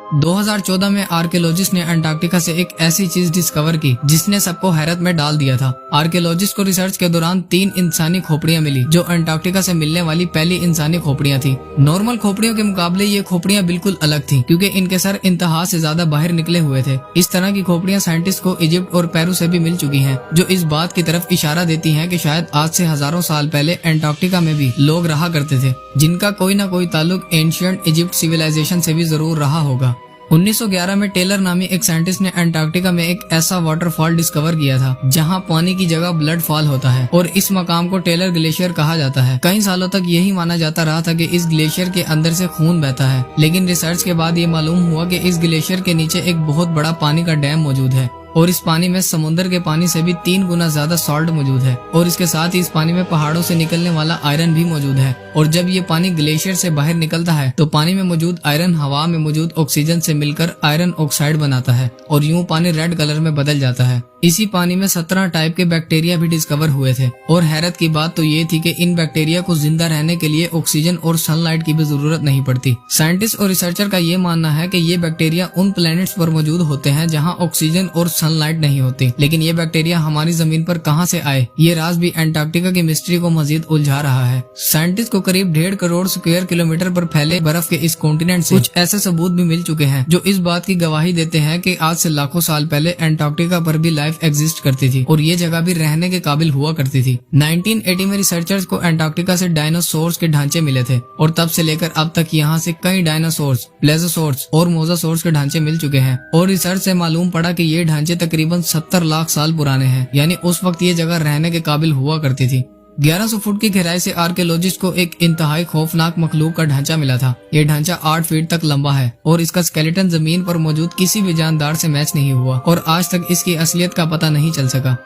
2014 में आर्कियोलॉजिस्ट ने अंटार्कटिका से एक ऐसी चीज डिस्कवर की जिसने सबको हैरत में डाल दिया था। आर्कियोलॉजिस्ट को रिसर्च के दौरान 3 इंसानी खोपड़ियां मिली जो अंटार्कटिका से मिलने वाली पहली इंसानी खोपड़ियां थी। नॉर्मल खोपड़ियों के मुकाबले ये खोपड़ियां बिल्कुल अलग थी क्योंकि इनके सर इंतहा से ज्यादा बाहर निकले हुए थे। इस तरह की खोपड़ियां साइंटिस्ट को इजिप्ट और पेरू से भी मिल चुकी हैं, जो इस बात की तरफ इशारा देती हैं कि शायद आज से हजारों साल पहले अंटार्कटिका में भी लोग रहा करते थे जिनका कोई न कोई ताल्लुक एंशिएंट इजिप्ट सिविलाइजेशन से भी जरूर रहा होगा। 1911 में टेलर नामी एक साइंटिस्ट ने अंटार्कटिका में एक ऐसा वाटरफॉल डिस्कवर किया था जहां पानी की जगह ब्लड फॉल होता है और इस मकाम को टेलर ग्लेशियर कहा जाता है। कई सालों तक यही माना जाता रहा था कि इस ग्लेशियर के अंदर से खून बहता है, लेकिन रिसर्च के बाद ये मालूम हुआ कि इस ग्लेशियर के नीचे एक बहुत बड़ा पानी का डैम मौजूद है और इस पानी में समुद्र के पानी से भी 3 गुना ज्यादा सॉल्ट मौजूद है और इसके साथ ही इस पानी में पहाड़ों से निकलने वाला आयरन भी मौजूद है। और जब ये पानी ग्लेशियर से बाहर निकलता है तो पानी में मौजूद आयरन हवा में मौजूद ऑक्सीजन से मिलकर आयरन ऑक्साइड बनाता है और यूं पानी रेड कलर में बदल जाता है। इसी पानी में 17 टाइप के बैक्टीरिया भी डिस्कवर हुए थे और हैरत की बात तो ये थी कि इन बैक्टीरिया को जिंदा रहने के लिए ऑक्सीजन और सनलाइट की भी जरूरत नहीं पड़ती। साइंटिस्ट और रिसर्चर का ये मानना है कि ये बैक्टीरिया उन प्लैनेट्स पर मौजूद होते हैं जहां ऑक्सीजन और सनलाइट नहीं होती, लेकिन ये बैक्टीरिया हमारी जमीन पर कहां से आए, ये राज भी अंटार्कटिका की मिस्ट्री को मजीद उलझा रहा है। साइंटिस्ट को करीब 1.5 करोड़ स्क्वायर किलोमीटर पर फैले बर्फ के इस कॉन्टिनेंट से कुछ ऐसे सबूत भी मिल चुके हैं जो इस बात की गवाही देते हैं कि आज से लाखों साल पहले अंटार्कटिका पर भी लाइफ एग्जिस्ट करती थी और ये जगह भी रहने के काबिल हुआ करती थी। 1980 में रिसर्चर्स को अंटार्कटिका से डायनासोर्स के ढांचे मिले थे और तब से लेकर अब तक यहाँ से कई डायनासोर्स, प्लेजोसोर्स और मोजासोर्स के ढांचे मिल चुके हैं और रिसर्च से मालूम पड़ा कि ये ढांचे तकरीबन 70 लाख साल पुराने हैं, यानी उस वक्त ये जगह रहने के काबिल हुआ करती थी। 1100 फुट की गहराई से आर्कियोलॉजिस्ट को एक इंतहाई खौफनाक मखलूक का ढांचा मिला था। ये ढांचा 8 फीट तक लंबा है और इसका स्केलेटन जमीन पर मौजूद किसी भी जानदार से मैच नहीं हुआ और आज तक इसकी असलियत का पता नहीं चल सका।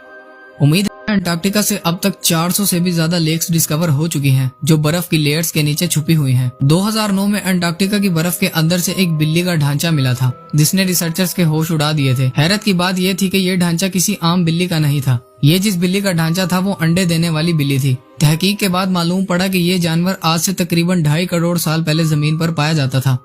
उम्मीद है अंटार्कटिका से अब तक 400 से भी ज्यादा लेक्स डिस्कवर हो चुकी हैं जो बर्फ की लेयर्स के नीचे छुपी हुई हैं। 2009 में अंटार्कटिका की बर्फ के अंदर से एक बिल्ली का ढांचा मिला था जिसने रिसर्चर्स के होश उड़ा दिए थे। हैरत की बात यह थी कि यह ढांचा किसी आम बिल्ली का नहीं था। ये जिस बिल्ली का ढांचा था वो अंडे देने वाली बिल्ली थी। तहकीक के बाद मालूम पड़ा कि ये जानवर आज से तकरीबन 2.5 करोड़ साल पहले जमीन पर पाया जाता था।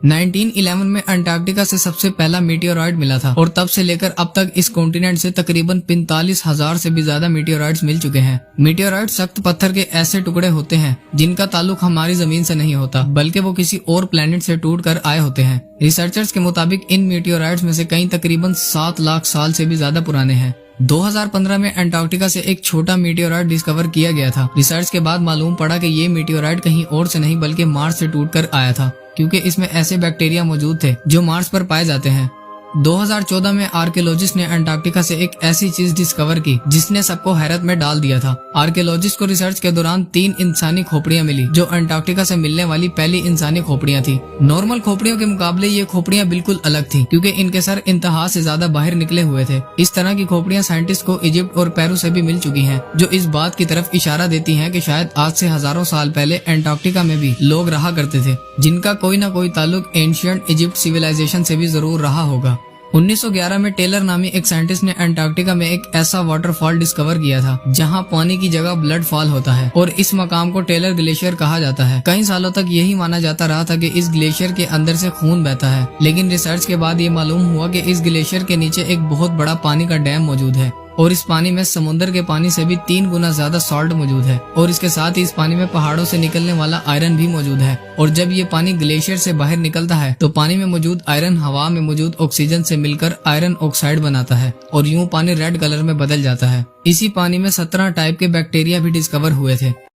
1911 में अंटार्कटिका से सबसे पहला मीटियोराइट मिला था और तब से लेकर अब तक इस कॉन्टिनेंट से तकरीबन 45,000 से भी ज्यादा मीटियोराइट्स मिल चुके हैं। मीटियोराइट सख्त पत्थर के ऐसे टुकड़े होते हैं जिनका ताल्लुक हमारी जमीन से नहीं होता, बल्कि वो किसी और प्लेनेट से टूट कर आए होते हैं। रिसर्चर्स के मुताबिक इन मीटियोराइट्स में से कई तकरीबन 7 लाख साल से भी ज्यादा पुराने हैं। 2015 में अंटार्कटिका से एक छोटा मीटियोराइट डिस्कवर किया गया था। रिसर्च के बाद मालूम पड़ा कि ये मीटियोराइट कहीं और से नहीं बल्कि मार्स से टूटकर आया था, क्योंकि इसमें ऐसे बैक्टीरिया मौजूद थे जो मार्स पर पाए जाते हैं। 2014 में आर्कियोलॉजिस्ट ने अंटार्कटिका से एक ऐसी चीज डिस्कवर की जिसने सबको हैरत में डाल दिया था। आर्कियोलॉजिस्ट को रिसर्च के दौरान 3 इंसानी खोपड़ियां मिली जो अंटार्कटिका से मिलने वाली पहली इंसानी खोपड़ियां थी। नॉर्मल खोपड़ियों के मुकाबले ये खोपड़ियां बिल्कुल अलग थी क्योंकि इनके सर इंतहा से ज्यादा बाहर निकले हुए थे। इस तरह की खोपड़ियां साइंटिस्ट को इजिप्ट और पेरू से भी मिल चुकी हैं, जो इस बात की तरफ इशारा देती हैं कि शायद आज से हजारों साल पहले अंटार्कटिका में भी लोग रहा करते थे जिनका कोई न कोई ताल्लुक एंशिएंट इजिप्ट सिविलाइजेशन से भी जरूर रहा होगा। 1911 में टेलर नामी एक साइंटिस्ट ने अंटार्कटिका में एक ऐसा वाटरफॉल डिस्कवर किया था जहां पानी की जगह ब्लड फॉल होता है और इस मकाम को टेलर ग्लेशियर कहा जाता है। कई सालों तक यही माना जाता रहा था कि इस ग्लेशियर के अंदर से खून बहता है, लेकिन रिसर्च के बाद ये मालूम हुआ कि इस ग्लेशियर के नीचे एक बहुत बड़ा पानी का डैम मौजूद है और इस पानी में समुद्र के पानी से भी 3 गुना ज्यादा सॉल्ट मौजूद है और इसके साथ ही इस पानी में पहाड़ों से निकलने वाला आयरन भी मौजूद है। और जब ये पानी ग्लेशियर से बाहर निकलता है तो पानी में मौजूद आयरन हवा में मौजूद ऑक्सीजन से मिलकर आयरन ऑक्साइड बनाता है और यूं पानी रेड कलर में बदल जाता है। इसी पानी में 17 टाइप के बैक्टीरिया भी डिस्कवर हुए थे।